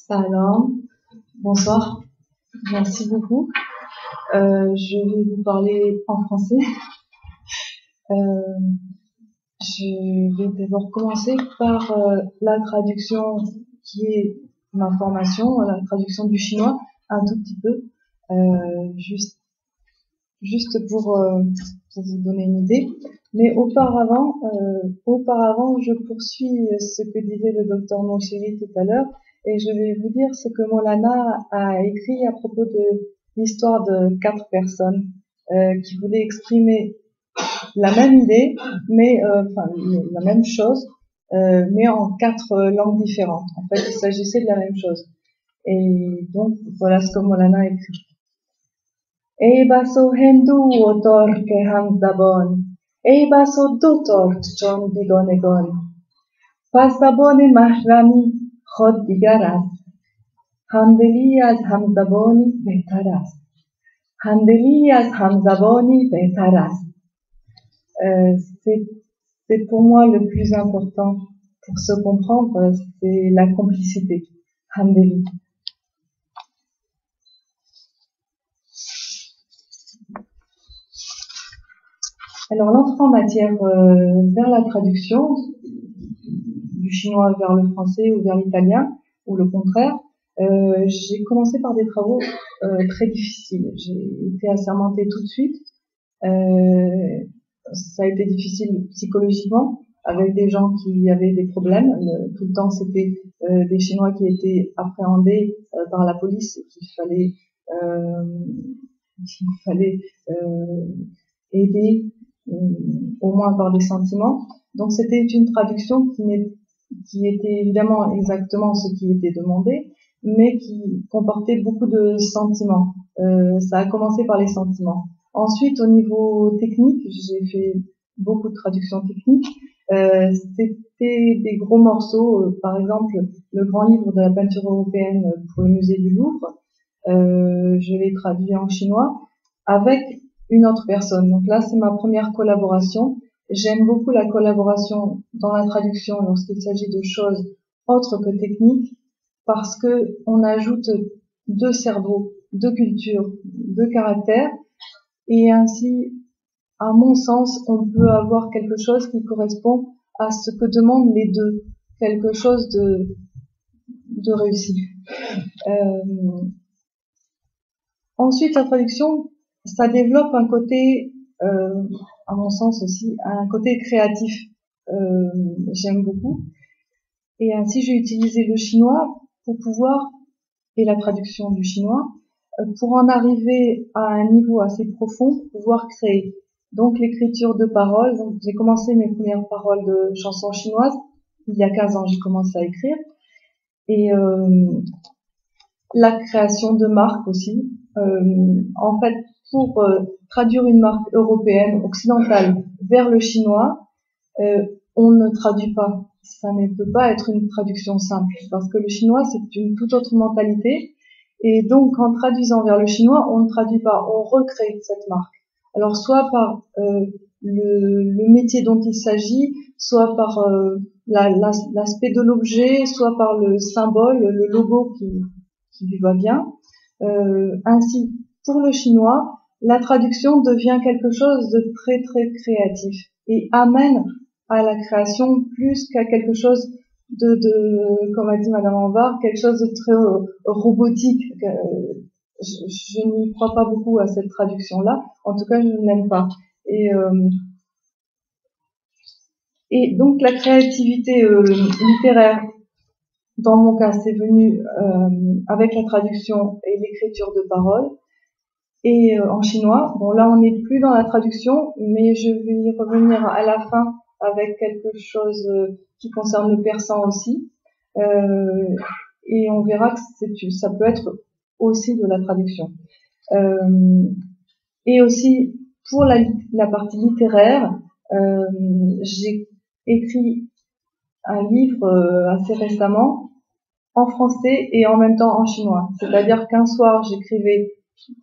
Salam, bonsoir, merci beaucoup. Je vais vous parler en français. Je vais d'abord commencer par la traduction qui est ma formation, la traduction du chinois, un tout petit peu, juste pour vous donner une idée. Mais auparavant, je poursuis ce que disait le docteur Moncheri tout à l'heure, et je vais vous dire ce que Maulana a écrit à propos de l'histoire de 4 personnes qui voulaient exprimer la même idée, mais la même chose, mais en 4 langues différentes. En fait, il s'agissait de la même chose. Et donc, voilà ce que Maulana a écrit. ای بسا هندو و ترک همزبان، ای بسا دو ترک چون بیگانگان. پس زبان محرمی خود دیگر است، همدلی از همزبانی بهتر است. همدلی از همزبانی بهتر است. C'est pour moi le plus important pour se comprendre, c'est la complicité. Hamdeli. Alors, l'entrée en matière vers la traduction du chinois vers le français ou vers l'italien, ou le contraire, j'ai commencé par des travaux très difficiles. J'ai été assermentée tout de suite. Ça a été difficile psychologiquement, avec des gens qui avaient des problèmes. Tout le temps, c'était des Chinois qui étaient appréhendés par la police et qu'il fallait aider au moins par des sentiments. Donc c'était une traduction qui était évidemment exactement ce qui était demandé, mais qui comportait beaucoup de sentiments. Ça a commencé par les sentiments. Ensuite, au niveau technique, j'ai fait beaucoup de traductions techniques. C'était des gros morceaux, par exemple le grand livre de la peinture européenne pour le musée du Louvre. Je l'ai traduit en chinois avec une autre personne. Donc là, c'est ma première collaboration. J'aime beaucoup la collaboration dans la traduction lorsqu'il s'agit de choses autres que techniques, parce que on ajoute 2 cerveaux, 2 cultures, 2 caractères, et ainsi, à mon sens, on peut avoir quelque chose qui correspond à ce que demandent les deux, quelque chose de réussi. Ensuite, la traduction, ça développe un côté, à mon sens aussi, un côté créatif. J'aime beaucoup. Et ainsi, j'ai utilisé le chinois pour pouvoir, et la traduction du chinois, pour en arriver à un niveau assez profond, pour pouvoir créer. Donc, l'écriture de paroles. Donc, j'ai commencé mes premières paroles de chansons chinoises. Il y a 15 ans, j'ai commencé à écrire. Et la création de marques aussi. En fait, pour traduire une marque européenne, occidentale, vers le chinois, on ne traduit pas. Ça ne peut pas être une traduction simple, parce que le chinois, c'est une toute autre mentalité. Et donc, en traduisant vers le chinois, on ne traduit pas, on recrée cette marque. Alors, soit par le métier dont il s'agit, soit par l'aspect de l'objet, soit par le symbole, le logo qui lui va bien. Ainsi, pour le chinois, la traduction devient quelque chose de très très créatif et amène à la création plus qu'à quelque chose comme a dit Madame Anvar, quelque chose de très robotique. Je n'y crois pas beaucoup à cette traduction-là. En tout cas, je ne l'aime pas. Et donc la créativité littéraire, dans mon cas, c'est venu avec la traduction et l'écriture de paroles. Et en chinois, bon là on n'est plus dans la traduction, mais je vais y revenir à la fin avec quelque chose qui concerne le persan aussi. Et on verra que ça peut être aussi de la traduction. Et aussi, pour la partie littéraire, j'ai écrit un livre assez récemment en français et en même temps en chinois. C'est-à-dire qu'un soir, j'écrivais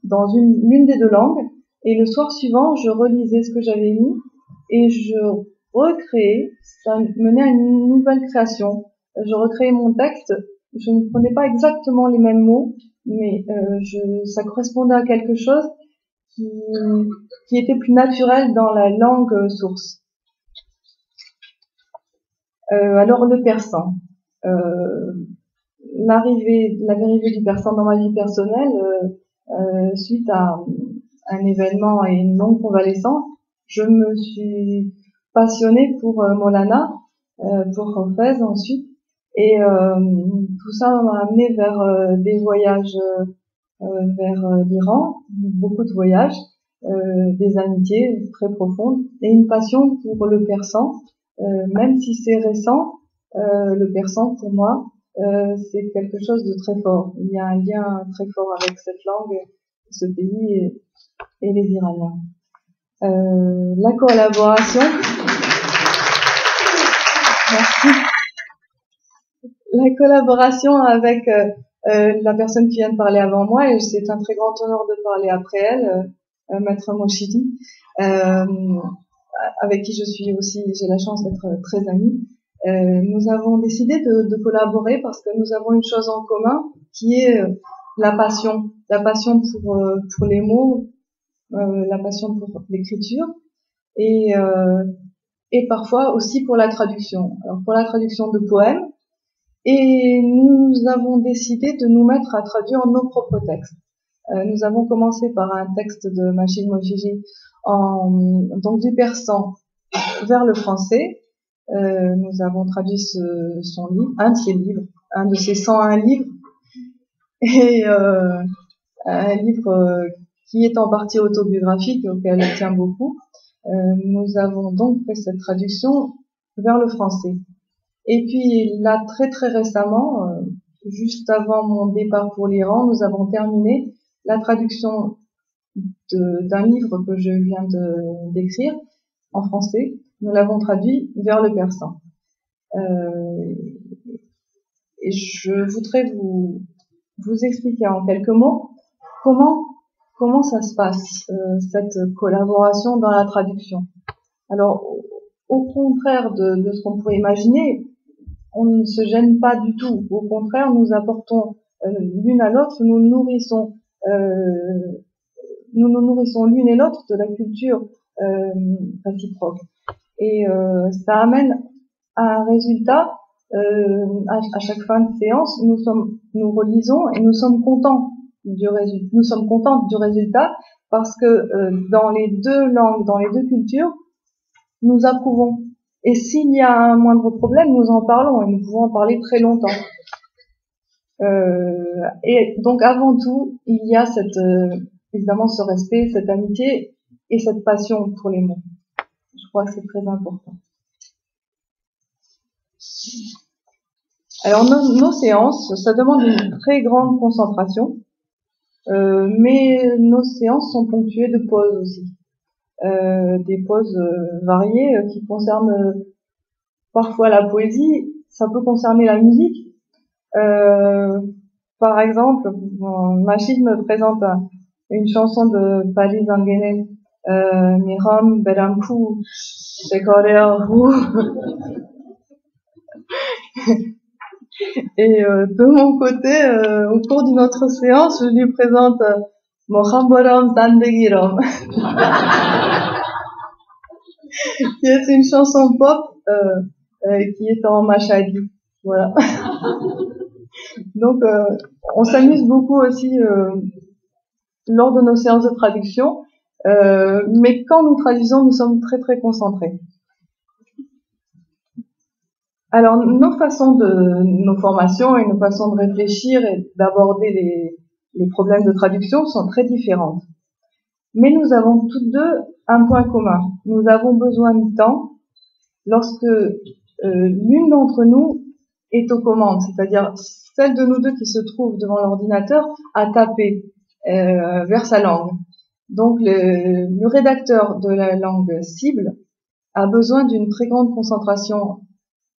dans l'une des 2 langues, et le soir suivant, je relisais ce que j'avais mis, et je recréais, ça menait à une nouvelle création. Je recréais mon texte je ne prenais pas exactement les mêmes mots, mais ça correspondait à quelque chose qui était plus naturel dans la langue source. Alors le persan. L'arrivée du persan dans ma vie personnelle, suite à un événement et une longue convalescence, je me suis passionnée pour Maulana, pour Hafez ensuite, et tout ça m'a amené vers des voyages vers l'Iran, beaucoup de voyages, des amitiés très profondes et une passion pour le persan, même si c'est récent. Le persan pour moi c'est quelque chose de très fort. Il y a un lien très fort avec cette langue, ce pays et les Iraniens. La collaboration. Merci. La collaboration avec la personne qui vient de parler avant moi, et c'est un très grand honneur de parler après elle, Maître Moshidi, avec qui je suis aussi, j'ai la chance d'être très amie. Nous avons décidé de collaborer parce que nous avons une chose en commun qui est la passion pour les mots, la passion pour l'écriture et parfois aussi pour la traduction. Alors pour la traduction de poèmes, et nous avons décidé de nous mettre à traduire nos propres textes. Nous avons commencé par un texte de Machid Mojiji donc du persan vers le français. Nous avons traduit son livre, un de ses livres, un de ses 101 livres, et un livre qui est en partie autobiographique, auquel elle tient beaucoup. Nous avons donc fait cette traduction vers le français. Et puis là, très très récemment, juste avant mon départ pour l'Iran, nous avons terminé la traduction d'un livre que je viens d'écrire en français. Nous l'avons traduit vers le persan. Et je voudrais vous expliquer en quelques mots comment ça se passe, cette collaboration dans la traduction. Alors, au contraire de ce qu'on pourrait imaginer, on ne se gêne pas du tout. Au contraire, nous apportons l'une à l'autre, nous nous nourrissons l'une et l'autre de la culture réciproque. Et ça amène à un résultat. À chaque fin de séance, nous relisons et nous sommes contents du résultat. Nous sommes contents du résultat parce que dans les deux langues, dans les deux cultures, nous approuvons. Et s'il y a un moindre problème, nous en parlons et nous pouvons en parler très longtemps. Et donc avant tout, il y a évidemment ce respect, cette amitié et cette passion pour les mots. Je crois que c'est très important. Alors nos séances, ça demande une très grande concentration, mais nos séances sont ponctuées de pauses aussi. Des pauses variées qui concernent parfois la poésie, ça peut concerner la musique. Par exemple, Machid me présente une chanson de Paris Zanguenet, Miram Beramkou, et de mon côté, au cours d'une autre séance, je lui présente Mohamboram Zandegiram, qui est une chanson pop qui est en machadi. Voilà. Donc, on s'amuse beaucoup aussi lors de nos séances de traduction, mais quand nous traduisons, nous sommes très très concentrés. Alors, nos formations et nos façons de réfléchir et d'aborder les problèmes de traduction sont très différentes. Mais nous avons toutes deux un point commun. Nous avons besoin de temps lorsque l'une d'entre nous est aux commandes, c'est-à-dire celle de nous deux qui se trouve devant l'ordinateur à taper vers sa langue. Donc le rédacteur de la langue cible a besoin d'une très grande concentration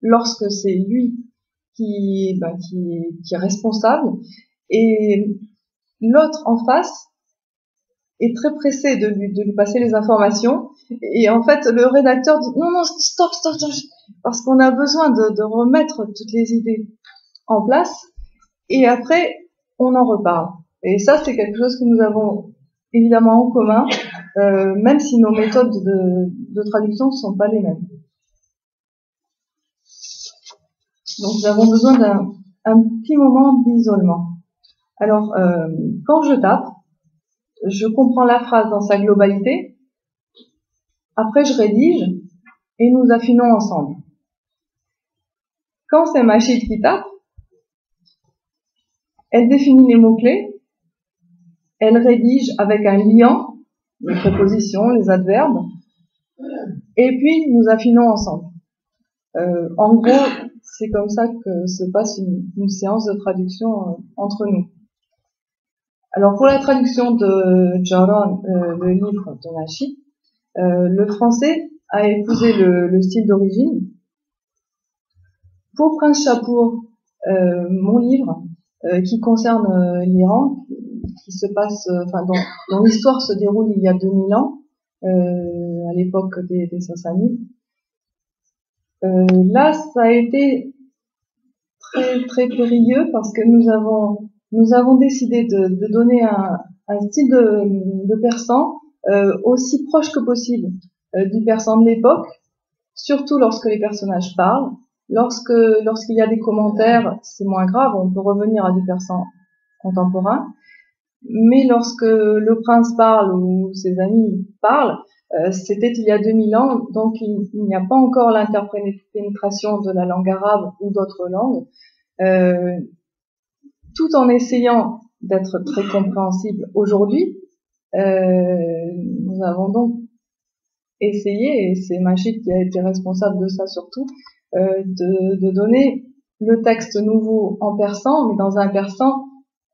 lorsque c'est lui qui est responsable, et l'autre en face est très pressé de lui passer les informations, et en fait le rédacteur dit non stop, parce qu'on a besoin de remettre toutes les idées en place, et après, on en reparle. Et ça, c'est quelque chose que nous avons évidemment en commun, même si nos méthodes de traduction ne sont pas les mêmes. Donc, nous avons besoin d'un petit moment d'isolement. Alors, quand je tape, je comprends la phrase dans sa globalité. Après, je rédige et nous affinons ensemble. Quand c'est Machid qui tape, elle définit les mots-clés, elle rédige avec un liant, les prépositions, les adverbes, et puis nous affinons ensemble. En gros, c'est comme ça que se passe une séance de traduction entre nous. Alors pour la traduction de Jaron, le livre de Machid, le français a épousé le style d'origine. Pour Prince Chapour, mon livre, qui concerne l'Iran, qui se passe, dont l'histoire se déroule il y a 2000 ans, à l'époque des Sassanides. Là, ça a été très très périlleux parce que nous avons décidé de donner un style de persan aussi proche que possible du persan de l'époque, surtout lorsque les personnages parlent. Lorsqu'il y a des commentaires, c'est moins grave, on peut revenir à du persan contemporain. Mais lorsque le prince parle ou ses amis parlent, c'était il y a 2000 ans, donc il n'y a pas encore l'interpénétration de la langue arabe ou d'autres langues, tout en essayant d'être très compréhensible aujourd'hui. Nous avons donc essayé, et c'est Machid qui a été responsable de ça surtout, de donner le texte nouveau en persan, mais dans un persan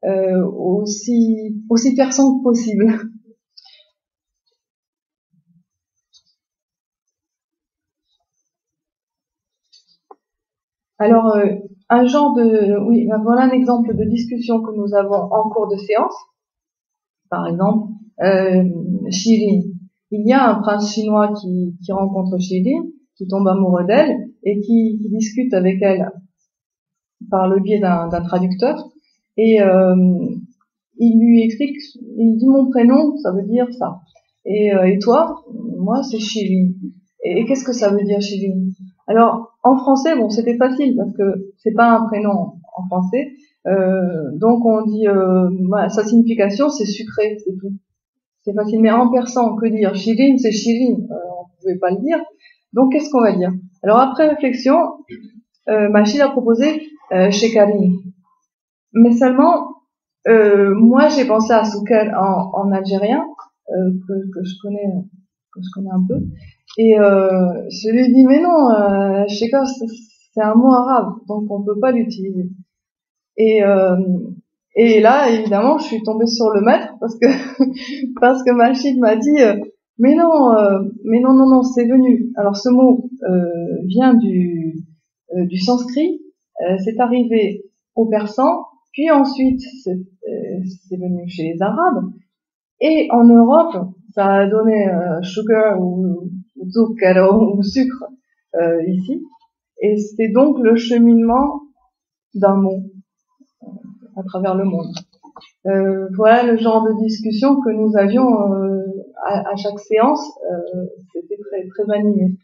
aussi persan que possible. Alors, voilà un exemple de discussion que nous avons en cours de séance. Par exemple, Shirin. Il y a un prince chinois qui rencontre Shirin, qui tombe amoureux d'elle et qui discute avec elle par le biais d'un traducteur. Et il lui explique, il dit mon prénom, ça veut dire ça. Et toi, moi c'est Shirin. Et qu'est-ce que ça veut dire Shirin? Alors en français, bon, c'était facile parce que c'est pas un prénom en français. Donc on dit sa signification c'est sucré, c'est tout. C'est facile. Mais en persan, que dire? Shirin, c'est Shirin. On pouvait pas le dire. Donc qu'est-ce qu'on va dire? Alors après réflexion, Machid a proposé Shekarin. Mais seulement moi j'ai pensé à Soukel en algérien que je connais un peu, et je lui ai dit mais non, Shekar c'est un mot arabe donc on peut pas l'utiliser, et là évidemment je suis tombée sur le maître parce que Machid m'a dit mais non c'est venu, alors ce mot vient du sanskrit, c'est arrivé au persan, puis ensuite c'est venu chez les Arabes, et en Europe ça a donné sugar ou zucchero ou sucre ici, et c'est donc le cheminement d'un mot à travers le monde. Voilà le genre de discussion que nous avions à chaque séance, c'était très très animé.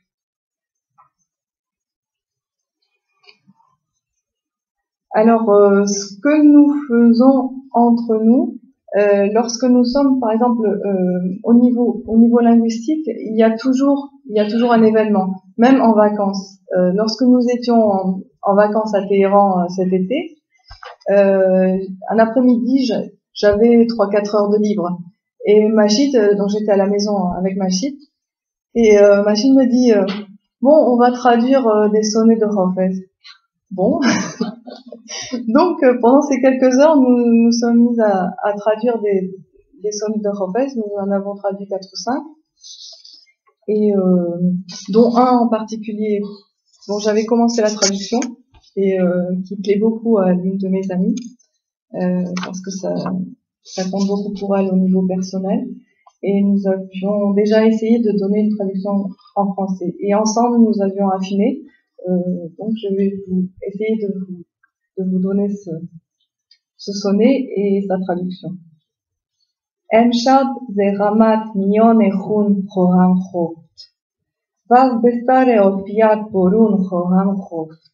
Alors, ce que nous faisons entre nous, lorsque nous sommes, par exemple, au niveau linguistique, il y a toujours un événement, même en vacances. Lorsque nous étions en vacances à Téhéran cet été, un après-midi, j'avais 3-4 heures de libre. Et Machid, donc j'étais à la maison avec Machid, et Machid me dit, bon, on va traduire des sonnets de Hafez. Bon. Donc, pendant ces quelques heures, nous sommes mis à traduire des sonnets de Hafez. Nous en avons traduit 4 ou 5. Et dont un en particulier dont j'avais commencé la traduction et qui plaît beaucoup à l'une de mes amies, parce que ça compte beaucoup pour elle au niveau personnel. Et nous avions déjà essayé de donner une traduction en français. Et ensemble, nous avions affiné. Donc, je vais essayer de vous donner ce sonnet et sa traduction. Emshab ze ramat mion echun choham choft. Vaz bestare ofiat borun choham choft.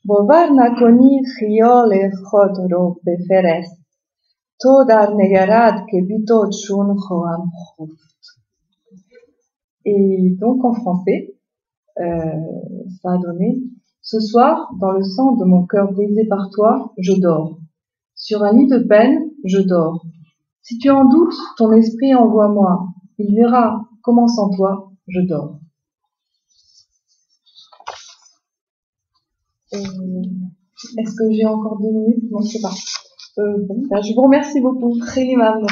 Bovar nakoni chiol echot ro beferest. To dar negarad ke bitot shun choham choft. Et donc en français, ça a donné: ce soir, dans le sang de mon cœur baisé par toi, je dors. Sur un lit de peine, je dors. Si tu en doutes, ton esprit envoie-moi. Il verra comment sans toi, je dors. Est-ce que j'ai encore 2 minutes? Non, je sais pas. Bon, je vous remercie beaucoup. Khayli Mamnoun.